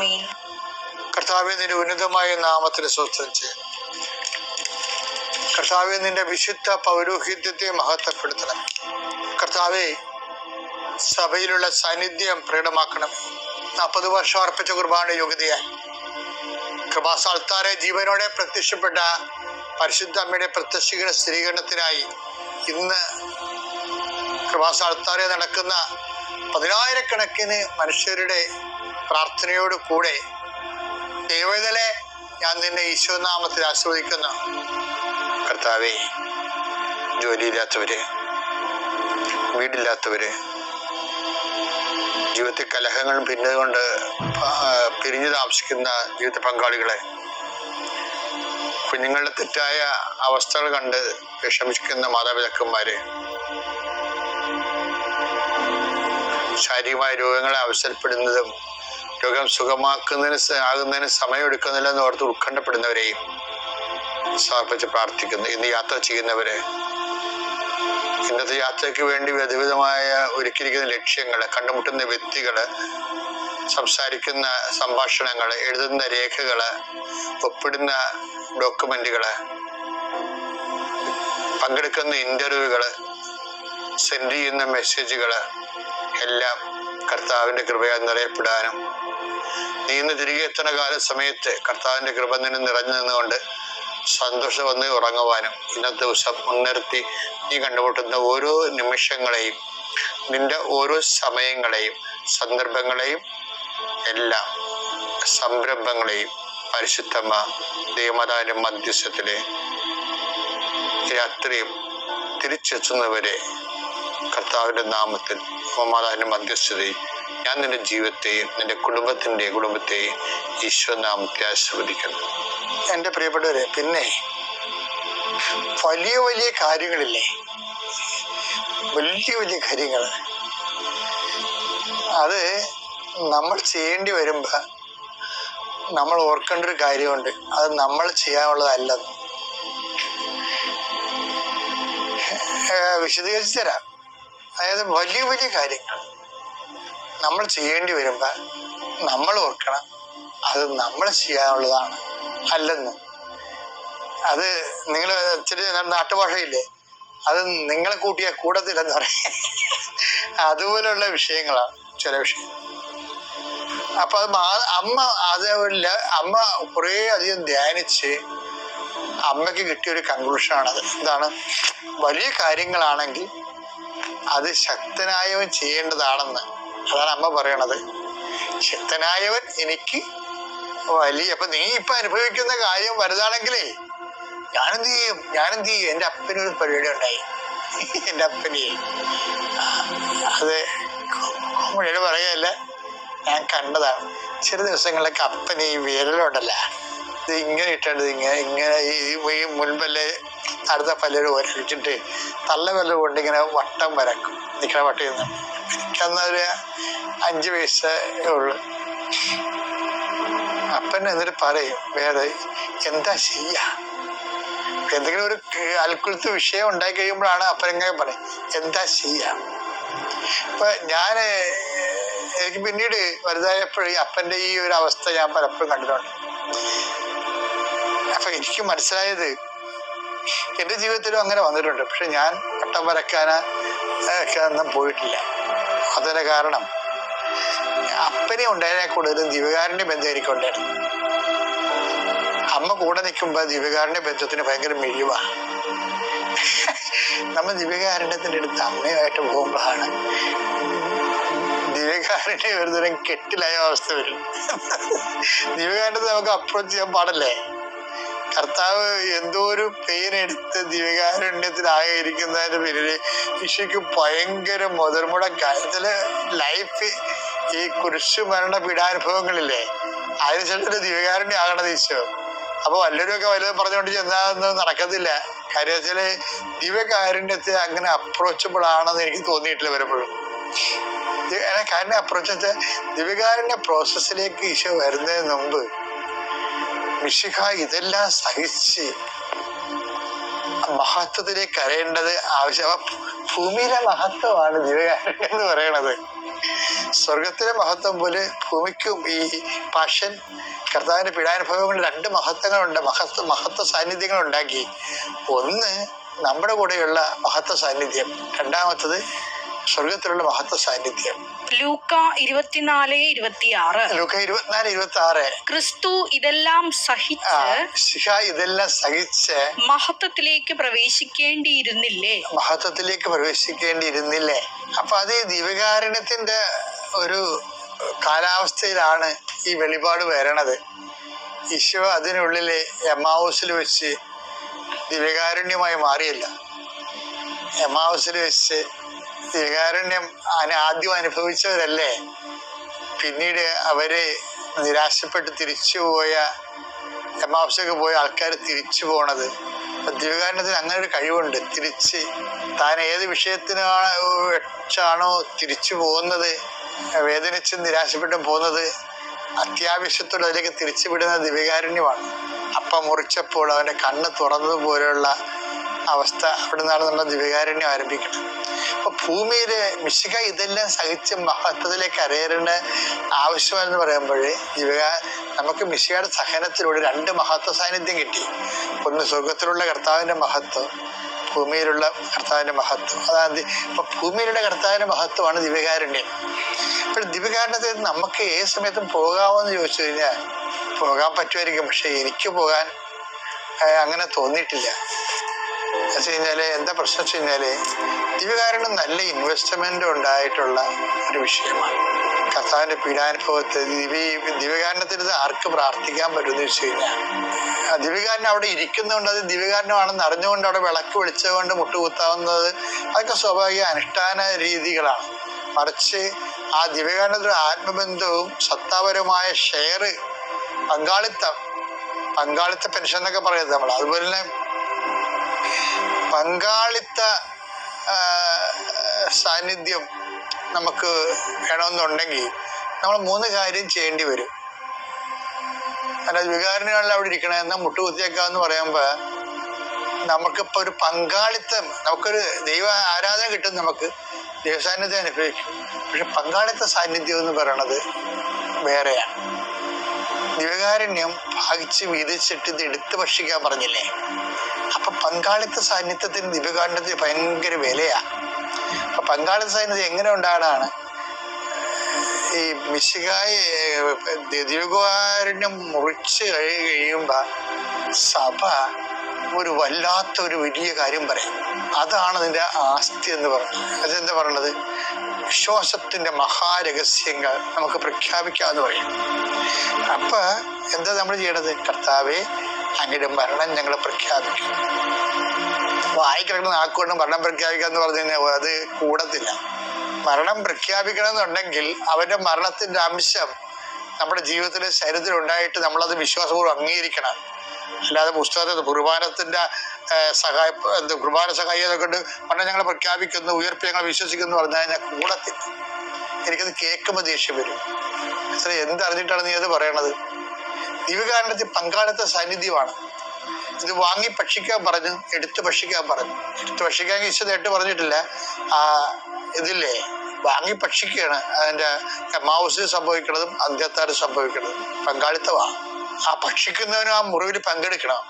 ആമേൻ. കർത്താവേ, നിന്റെ ഉന്നതമായ നാമത്തിന് സ്തോത്രം ചെയ്യുന്നു. കർത്താവേ, നിന്റെ വിശുദ്ധ പൗരോഹിത്യത്തെ മഹത്വപ്പെടുത്തണം. കർത്താവേ, സഭയിലുള്ള സാന്നിധ്യം പ്രകടമാക്കണം. 40 വർഷം അർപ്പിച്ച കുർബാനയുടെ യോഗ്യതയായി കൃപാസ്ഥാനത്താറെ ജീവനോടെ പ്രത്യക്ഷപ്പെട്ട പരിശുദ്ധ അമ്മയുടെ പ്രത്യക്ഷീകരണ സ്ഥിരീകരണത്തിനായി ഇന്ന് കൃപാസ്ഥാനത്താറെ നടക്കുന്ന 10,000-കണക്കിന് മനുഷ്യരുടെ പ്രാർത്ഥനയോട് കൂടെ ദൈവത്തിലെ ഞാൻ നിന്നെ ഈശോനാമത്തിൽ ആസ്വദിക്കുന്നു. കർത്താവേ, ജോലിയില്ലാത്തവര്, വീടില്ലാത്തവര്, ജീവിതത്തിൽ കലഹങ്ങളും ഭിന്നതുകൊണ്ട് പിരിഞ്ഞു താമസിക്കുന്ന ജീവിത പങ്കാളികളെ, കുഞ്ഞുങ്ങളുടെ തെറ്റായ അവസ്ഥകൾ കണ്ട് വിഷമിക്കുന്ന മാതാപിതാക്കന്മാര്, ശാരീരികമായ രോഗങ്ങളെ അവസരപ്പെടുന്നതും രോഗം ആകുന്നതിന് സമയമെടുക്കുന്നില്ലെന്ന് ഓർത്ത് ഉത്കണ്ഠപ്പെടുന്നവരെയും സമർപ്പിച്ച് പ്രാർത്ഥിക്കുന്നു. ഇന്ന് യാത്ര ചെയ്യുന്നവരെ, ഇന്നത്തെ യാത്രയ്ക്ക് വേണ്ടി വിധവിധമായ ഒരുക്കിയിരിക്കുന്ന ലക്ഷ്യങ്ങള്, കണ്ടുമുട്ടുന്ന വ്യക്തികള്, സംസാരിക്കുന്ന സംഭാഷണങ്ങള്, എഴുതുന്ന രേഖകള്, ഒപ്പിടുന്ന ഡോക്യുമെന്റുകള്, പങ്കെടുക്കുന്ന ഇന്റർവ്യൂകള്, സെൻഡ് ചെയ്യുന്ന മെസ്സേജുകള് എല്ലാം കർത്താവിന്റെ കൃപയാൽ നിറയപ്പെടാനും നീ ഇന്ന് തിരികെ എത്തുന്ന കാല സമയത്ത് കർത്താവിന്റെ കൃപ നിന്നെ നിറഞ്ഞു നിന്നുകൊണ്ട് സന്തോഷം വന്ന് ഉറങ്ങുവാനും ഇന്നത്തെ ദിവസം മുൻനിർത്തി നീ കണ്ടുമുട്ടുന്ന ഓരോ നിമിഷങ്ങളെയും, നിന്റെ ഓരോ സമയങ്ങളെയും, സന്ദർഭങ്ങളെയും, എല്ലാ സംരംഭങ്ങളെയും പരിശുദ്ധമ്മ ദൈവമാതാവിന്റെ മധ്യസ്ഥത്തിലെ രാത്രിയും തിരിച്ചെത്തുന്നവരെ കർത്താവിന്റെ നാമത്തിൽ മാതാവിന്റെ മധ്യസ്ഥതയും ഞാൻ നിന്റെ ജീവിതത്തെയും നിന്റെ കുടുംബത്തെയും ഈശ്വരനാമത്തെ ആശീർവദിക്കുന്നു. എൻ്റെ പ്രിയപ്പെട്ടവരെ, പിന്നെ വലിയ വലിയ കാര്യങ്ങളില്ലേ, വലിയ വലിയ കാര്യങ്ങൾ, അത് നമ്മൾ ചെയ്യേണ്ടി വരുമ്പോ നമ്മൾ ഓർക്കേണ്ട ഒരു കാര്യമുണ്ട്. അത് നമ്മൾ ചെയ്യാനുള്ളതല്ലെന്ന് വിശദീകരിച്ചു തരാം. അതായത് വലിയ വലിയ കാര്യങ്ങൾ നമ്മൾ ചെയ്യേണ്ടി വരുമ്പോ നമ്മൾ ഓർക്കണം അത് നമ്മൾ ചെയ്യാനുള്ളതാണ് അല്ലെന്ന്. അത് നിങ്ങൾ ഇച്ചിരി നാട്ടുഭാഷയില്ലേ, അത് നിങ്ങളെ കൂട്ടിയ കൂടത്തില്ലെന്ന് പറയും. അതുപോലെയുള്ള വിഷയങ്ങളാണ് ചില വിഷയം. അപ്പൊ അത് അതേപോലെ അമ്മ കുറേ അധികം ധ്യാനിച്ച് അമ്മയ്ക്ക് കിട്ടിയൊരു കൺക്ലൂഷനാണത്. എന്താണ്? വലിയ കാര്യങ്ങളാണെങ്കിൽ അത് ശക്തനായവൻ ചെയ്യേണ്ടതാണെന്ന്. അതാണ് അമ്മ പറയണത്. ശക്തനായവൻ എനിക്ക് അപ്പൊ നീ ഇപ്പൊ അനുഭവിക്കുന്ന കാര്യം വലുതാണെങ്കിലേ ഞാനെന്ത് ചെയ്യും? എൻ്റെ അപ്പനൊരു പരിപാടി ഉണ്ടായി. എൻ്റെ അപ്പനെ അത് കോമഡിയോട് പറയല്ല, ഞാൻ കണ്ടതാണ്. ചില ദിവസങ്ങളിലൊക്കെ അപ്പൻ ഈ വിരലുണ്ടല്ല, ഇത് ഇങ്ങനെ ഇട്ടേണ്ടത് ഇങ്ങനെ ഈ മുൻപല്ലേ അടുത്ത പല്ലൊരു ഒരടിച്ചിട്ട് തള്ള പല്ല് കൊണ്ട് ഇങ്ങനെ വട്ടം വരക്കും, നിൽക്കണ വട്ടം നിന്ന്. എനിക്കന്നൊരു 5 വയസ്സേ ഉള്ളു. അപ്പൻ എന്നിട്ട് പറയും, വേറെ എന്താ ചെയ്യാ, എന്തെങ്കിലും ഒരു അൽക്കുലത്ത് വിഷയം ഉണ്ടായി കഴിയുമ്പോഴാണ് അപ്പനെങ്ങനെ പറയും എന്താ ചെയ്യാം. അപ്പൊ എനിക്ക് പിന്നീട് വലുതായപ്പോഴും അപ്പൻ്റെ ഈ ഒരു അവസ്ഥ ഞാൻ പലപ്പോഴും കണ്ടിട്ടുണ്ട്. അപ്പൊ എനിക്ക് മനസ്സിലായത്, എൻ്റെ ജീവിതത്തിലും അങ്ങനെ വന്നിട്ടുണ്ട്. പക്ഷെ ഞാൻ പട്ടം വരയ്ക്കാനൊക്കെ ഒന്നും പോയിട്ടില്ല. അതിൻ്റെ കാരണം അപ്പനെ ഉണ്ടായതിനെ കൂടുതലും ദിവ്യകാരുണ്യ ബന്ധം എനിക്കുണ്ടായിരുന്നു. അമ്മ കൂടെ നിൽക്കുമ്പോൾ ദിവ്യകാരുണ്യ ബന്ധത്തിന് ഭയങ്കര മിഴിവാണ്. നമ്മൾ ദിവ്യകാരുണ്യത്തിൻ്റെ അടുത്ത് അമ്മയുമായിട്ട് പോകുമ്പോഴാണ് ദിവ്യകാരുണ്യം ഒരുതരം കെട്ടിലായ അവസ്ഥ വരും. ദിവ്യകാരുണ്യത്തെ നമുക്ക് അപ്രോച്ച് ചെയ്യാൻ പാടല്ലേ. കർത്താവ് എന്തോ ഒരു പെയിനെടുത്ത് ദിവ്യകാരുണ്യത്തിലായിരിക്കുന്നതിന്റെ പേരില് ഈശോയ്ക്ക് ഭയങ്കര മുതൽമുടക്കായത്തില് ലൈഫ് ഈ കുരിശു മരണ പീഡാനുഭവങ്ങളില്ലേ, അതിനുശേഷം ദിവ്യകാരുണ്യം ആകണത് ഈശോ. അപ്പൊ വല്ലവരുമൊക്കെ വല്ലതും പറഞ്ഞുകൊണ്ട് ചെന്നാതൊന്നും നടക്കത്തില്ല. കാര്യം വെച്ചാല് ദിവ്യകാരുണ്യത്തെ അങ്ങനെ അപ്രോച്ചബിൾ ആണെന്ന് എനിക്ക് തോന്നിയിട്ടില്ല വരുമ്പോഴും. കാരണം അപ്രോച്ച് വെച്ചാൽ ദിവ്യകാരുണ്യ പ്രോസസ്സിലേക്ക് ഈശോ വരുന്നതിന് മുമ്പ് മിശിഹ ഇതെല്ലാം സഹിച്ച് മഹത്വത്തിലേക്ക് കരയേണ്ടത് ആവശ്യം. ഭൂമിയിലെ മഹത്വമാണ് ദിവ്യകാരുണ്യം എന്ന് പറയണത്. സ്വർഗത്തിലെ മഹത്വം പോലെ ഭൂമിക്കും ഈ പാഷൻ കർത്താവിന്റെ പീഡാനുഭവങ്ങളിൽ രണ്ട് മഹത്വങ്ങളുണ്ട്, മഹത്വ സാന്നിധ്യങ്ങൾ ഉണ്ടാക്കി. ഒന്ന് നമ്മുടെ കൂടെയുള്ള മഹത്വ സാന്നിധ്യം, രണ്ടാമത്തത് സ്വർഗത്തിലുള്ള മഹത്വ സാന്നിധ്യം. ലൂക്ക 24:26 ക്രിസ്തു ഇതെല്ലാം സഹിച്ച് മഹത്വത്തിലേക്ക് പ്രവേശിക്കേണ്ടിയിരുന്നില്ലേ. അപ്പൊ അത് ദിവ്യകാരുണ്യത്തിന്റെ ഒരു കാലാവസ്ഥയിലാണ് ഈ വെളിപാട് വരണത്. ഈശോ അതിനുള്ളില് എമ്മാവൂസിൽ വെച്ച് ദിവ്യകാരുണ്യമായി മാറിയല്ല. എമ്മാവൂസിൽ വെച്ച് ദിവ്യകാരുണ്യം ആദ്യം അനുഭവിച്ചവരല്ലേ പിന്നീട് അവര് നിരാശപ്പെട്ട് തിരിച്ചുപോയ, എമ്മാവൂസിലേക്ക് പോയ ആൾക്കാർ തിരിച്ചു പോണത്. ദിവ്യകാരുണ്യത്തിന് അങ്ങനെ ഒരു കഴിവുണ്ട്. തിരിച്ച് താൻ ഏത് വിഷയത്തിനാണോ തിരിച്ചു പോകുന്നത്, വേദനിച്ചും നിരാശപ്പെട്ടും പോകുന്നത്, അത്യാവശ്യത്തോടെ അതിലേക്ക് തിരിച്ചു വിടുന്ന ദിവ്യകാരുണ്യമാണ്. അപ്പം മുറിച്ചപ്പോൾ അവൻ്റെ കണ്ണ് തുറന്നതുപോലെയുള്ള അവസ്ഥ, അവിടെ നിന്നാണ് നമ്മുടെ ദിവ്യകാരുണ്യം ആരംഭിക്കുന്നത്. അപ്പൊ ഭൂമിയിലെ മിശിഹ ഇതെല്ലാം സഹിച്ച് മഹത്വത്തിലേക്ക് അറിയേണ്ട ആവശ്യമെന്ന് പറയുമ്പോൾ നമുക്ക് മിശിഹയുടെ സഹനത്തിലൂടെ രണ്ട് മഹത്വ സാന്നിധ്യം കിട്ടി. ഒന്ന് സ്വർഗത്തിലുള്ള കർത്താവിന്റെ മഹത്വം, ഭൂമിയിലുള്ള കർത്താവിന്റെ മഹത്വം. അതായത് ഇപ്പൊ ഭൂമിയിലുള്ള കർത്താവിന്റെ മഹത്വമാണ് ദിവ്യകാരുണ്യം. അപ്പോൾ ദിവ്യകാരുണ്യത്തിൽ നമുക്ക് ഏത് സമയത്തും പോകാമെന്ന് ചോദിച്ചു കഴിഞ്ഞാൽ പോകാൻ പറ്റുമായിരിക്കും. പക്ഷെ എനിക്ക് പോകാൻ അങ്ങനെ തോന്നിയിട്ടില്ല. വെച്ച് കഴിഞ്ഞാല് എന്താ പ്രശ്നം വെച്ച് കഴിഞ്ഞാല് ദിവ്യകാരുണ്യം നല്ല ഇൻവെസ്റ്റ്മെന്റ് ഉണ്ടായിട്ടുള്ള ഒരു വിഷയമാണ്. കർത്താവിന്റെ പീഡാനുഭവത്തെ ദിവ്യകാരുണ്യത്തിൽ ആർക്ക് പ്രാർത്ഥിക്കാൻ പറ്റുമെന്ന് വെച്ച് കഴിഞ്ഞാൽ ദിവ്യകാരുണ്യം അവിടെ ഇരിക്കുന്നതുകൊണ്ട് അത് ദിവ്യകാരുണ്യമാണെന്ന് അറിഞ്ഞുകൊണ്ട് അവിടെ വിളക്ക് വെളിച്ചതുകൊണ്ട് മുട്ടുകുത്താവുന്നത് അതൊക്കെ സ്വാഭാവിക അനുഷ്ഠാന രീതികളാണ്. മറിച്ച് ആ ദിവ്യകാരുണ്യത്തിലുള്ള ആത്മബന്ധവും സത്താപരമായ ഷെയർ, പങ്കാളിത്ത പെൻഷൻ എന്നൊക്കെ പറയുന്നത് നമ്മൾ. അതുപോലെ തന്നെ പങ്കാളിത്ത സാന്നിധ്യം നമുക്ക് വേണമെന്നുണ്ടെങ്കിൽ നമ്മൾ 3 കാര്യം ചെയ്യേണ്ടി വരും. അല്ല വികാരങ്ങളെല്ലാം അവിടെ ഇരിക്കണേ എന്നാൽ മുട്ടുകുത്തിയേക്കാന്ന് പറയുമ്പോൾ നമുക്കിപ്പോൾ ഒരു പങ്കാളിത്തം, നമുക്കൊരു ദൈവ ആരാധന കിട്ടും, നമുക്ക് ദൈവസാന്നിധ്യം അനുഭവിക്കും. പക്ഷെ പങ്കാളിത്ത സാന്നിധ്യം എന്ന് പറയണത് വേറെയാണ്. ദിവ്യകാരുണ്യം ഭാഗിച്ച് വീതിച്ചിട്ട് ഇത് എടുത്ത് ഭക്ഷിക്കാൻ പറഞ്ഞില്ലേ. അപ്പൊ പങ്കാളിത്ത സാന്നിധ്യത്തിന് ദിവ്യകാരുണ്യത്തിന് ഭയങ്കര വിലയാ. അപ്പൊ പങ്കാളിത്ത സാന്നിധ്യം എങ്ങനെ ഉണ്ടാകാനാണ്? ഈ മിശിഹായെ ദിവ്യകാരുണ്യം മുറിച്ച് കഴിയുമ്പോ സഭ ഒരു വല്ലാത്തൊരു വലിയ കാര്യം പറയും. അതാണ് അതിന്റെ ആസ്തി എന്ന് പറയുന്നത്. അതെന്താ പറയണത്? വിശ്വാസത്തിന്റെ മഹാരഹസ്യങ്ങൾ നമുക്ക് പ്രഖ്യാപിക്കാമെന്ന് പറയും. അപ്പൊ എന്താ നമ്മൾ ചെയ്യണത്? കർത്താവെ, അങ്ങയുടെ മരണം ഞങ്ങൾ പ്രഖ്യാപിക്കും. വായിക്കിടക്കുന്ന ആക്കുകൊണ്ട് മരണം പ്രഖ്യാപിക്കുക എന്ന് പറഞ്ഞു കഴിഞ്ഞാൽ അത് കൂടത്തില്ല. മരണം പ്രഖ്യാപിക്കണമെന്നുണ്ടെങ്കിൽ അവന്റെ മരണത്തിന്റെ അംശം നമ്മുടെ ജീവിതത്തിലെ ശരീരത്തിൽ ഉണ്ടായിട്ട് നമ്മളത് വിശ്വാസപൂർവ്വം അംഗീകരിക്കണം. അല്ലാതെ പുസ്തകത്തിൽ കുർബാനത്തിന്റെ കുർബാന സഹായം കൊണ്ട് മരണം ഞങ്ങൾ പ്രഖ്യാപിക്കുന്നു, ഉയർപ്പ് ഞങ്ങൾ വിശ്വസിക്കുന്നു പറഞ്ഞു കഴിഞ്ഞാൽ കൂടത്തില്ല. എനിക്കത് കേൾക്കുമ്പോൾ ദേഷ്യം വരും. എന്തറിഞ്ഞിട്ടാണ് നീ അത് പറയണത്? ദിവ്യകാരുണ്യത്തിൽ പങ്കാളിത്ത സാന്നിധ്യമാണ്. ഇത് വാങ്ങി ഭക്ഷിക്കാൻ പറഞ്ഞു, എടുത്ത് ഭക്ഷിക്കാൻ പറഞ്ഞു. എടുത്ത് ഭക്ഷിക്കാൻ ഈശോ നേരിട്ട് പറഞ്ഞിട്ടില്ല. ഇതില്ലേ വാങ്ങി ഭക്ഷിക്കുകയാണ് അതിന്റെ എമ്മാവൂസിൽ സംഭവിക്കണതും അന്ത്യത്താറ് സംഭവിക്കണതും. പങ്കാളിത്തമാണ്. ആ ഭക്ഷിക്കുന്നവനും ആ മുറിവിൽ പങ്കെടുക്കണം.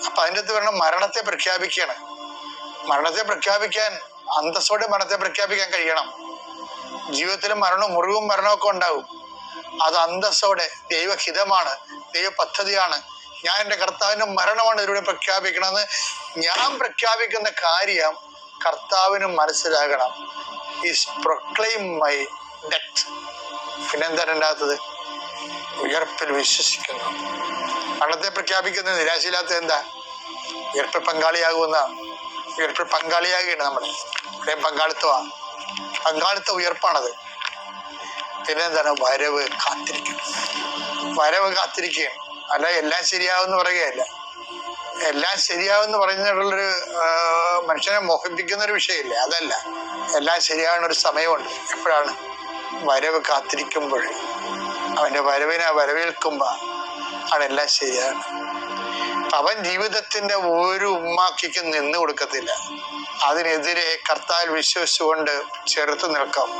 അപ്പൊ അതിൻ്റെ അകത്ത് പറയണം മരണത്തെ പ്രഖ്യാപിക്കണം. മരണത്തെ പ്രഖ്യാപിക്കാൻ അന്തസ്സോടെ മരണത്തെ പ്രഖ്യാപിക്കാൻ കഴിയണം. ജീവിതത്തിലും മുറിവും മരണമൊക്കെ ഉണ്ടാവും. അത് അന്തസ്സോടെ ദൈവഹിതമാണ്, ദൈവ പദ്ധതിയാണ്. ഞാൻ എൻ്റെ കർത്താവിൻ്റെ മരണമാണ് ഇതിലൂടെ പ്രഖ്യാപിക്കണമെന്ന് ഞാൻ പ്രഖ്യാപിക്കുന്ന കാര്യം കർത്താവിനും മനസ്സിലാകണം. Is proclaim my death. പിന്നെന്താ രണ്ടാമത്തത്? ഉയർപ്പിൽ വിശ്വസിക്കുന്നു. മരണത്തെ പ്രഖ്യാപിക്കുന്ന നിരാശയില്ലാത്ത എന്താ? ഉയർപ്പിൽ പങ്കാളിയാകുമെന്നാണ്. ഉയർപ്പിൽ പങ്കാളിയാകുകയാണ് നമ്മൾ. ഇവിടെയും പങ്കാളിത്തമാണ്. പങ്കാളിത്ത ഉയർപ്പാണത്. പിന്നെന്താണ്? വരവ് കാത്തിരിക്കുകയാണ്. അല്ല എല്ലാം ശരിയാവുമെന്ന് പറയുകയല്ല. എല്ലാം ശരിയാവുമെന്ന് പറയുന്നതിനുള്ളൊരു മനുഷ്യനെ മോഹിപ്പിക്കുന്ന ഒരു വിഷയമില്ലേ, അതല്ല. എല്ലാം ശരിയാവുന്ന ഒരു സമയമുണ്ട്. എപ്പോഴാണ്? വരവ് കാത്തിരിക്കുമ്പോൾ, അവൻ്റെ വരവിനെ വരവേൽക്കുമ്പോൾ ആണ് എല്ലാം ശരിയാണ്. അവൻ ജീവിതത്തിന്റെ ഒരു ഉമ്മാക്കിക്കും നിന്ന് കൊടുക്കത്തില്ല. അതിനെതിരെ കർത്താവിൽ വിശ്വസിച്ചുകൊണ്ട് ചേർത്ത് നിൽക്കാം.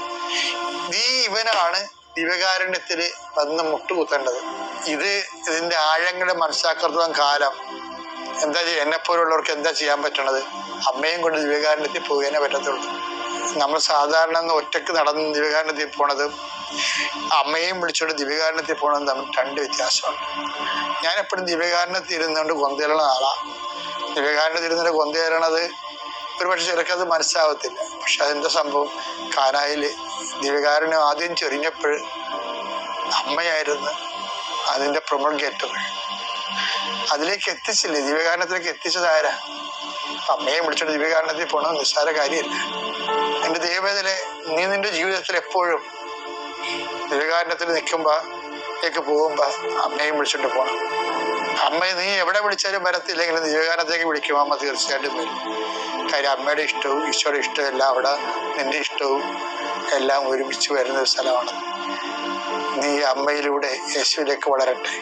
ഇവനാണ് ദിവ്യകാരുണ്യത്തില് വന്ന് മുട്ടുകുത്തേണ്ടത്. ഇതിന്റെ ആഴങ്ങളെ മനസ്സിലാക്കത്തോളം കാലം എന്താ ചെയ്യുക? എന്നെപ്പോലുള്ളവർക്ക് എന്താ ചെയ്യാൻ പറ്റണത്? അമ്മയും കൊണ്ട് ദിവ്യകാരുണ്യത്തിൽ പോകാനേ പറ്റത്തുള്ളൂ. നമ്മൾ സാധാരണ ഒറ്റക്ക് നടന്ന് ദിവ്യകാരുണ്യത്തിൽ പോണതും അമ്മയും വിളിച്ചോണ്ട് ദിവ്യകാരുണ്യത്തിൽ പോണതും തമ്മിൽ രണ്ട് വ്യത്യാസമുണ്ട്. ഞാൻ എപ്പോഴും ദിവ്യകാരുണ്യത്തിൽ ഇരുന്നുകൊണ്ട് കൊന്തേറണ ആളാണ്. ദിവ്യകാരുണ്യത്തിൽ ഇരുന്നിട്ട് കൊന്തേറണത് ഒരുപക്ഷെ ചിലക്കത് മനസ്സിലാവത്തില്ല. പക്ഷെ അതെന്താ സംഭവം? കാനായില് ദിവ്യകാരുണ്യം ആദ്യം ചൊരിഞ്ഞപ്പോൾ അമ്മയായിരുന്നു അതിന്റെ പ്രൊമൾഗേറ്റർ. അതിലേക്ക് എത്തിച്ചില്ലേ? ദിവ്യകാരുണ്യത്തിലേക്ക് എത്തിച്ചത് ആരാ? അമ്മയെ വിളിച്ചിട്ട് ദിവ്യകാരുണ്യത്തിൽ പോകണമെന്ന് നിസ്സാര കാര്യമല്ല. എൻ്റെ ദൈവവേദനെ നീ നിന്റെ ജീവിതത്തിൽ എപ്പോഴും ദിവ്യകാരുണ്യത്തിൽ നിൽക്കുമ്പോഴേക്ക് പോകുമ്പോ അമ്മയും വിളിച്ചിട്ട് പോകണം. അമ്മയെ നീ എവിടെ വിളിച്ചാലും വരത്തില്ലെങ്കിലും ദിവ്യകാരുണ്യത്തേക്ക് വിളിക്കും അമ്മ തീർച്ചയായിട്ടും വരും. കാര്യം അമ്മയുടെ ഇഷ്ടവും ഈശോയുടെ ഇഷ്ടവും എല്ലാം അവിടെ നിന്റെ ഇഷ്ടവും എല്ലാം ഒരുമിച്ച് വരുന്ന ഒരു സ്ഥലമാണ്. നീ അമ്മയിലൂടെ യേശുവിലേക്ക് വളരട്ടെ.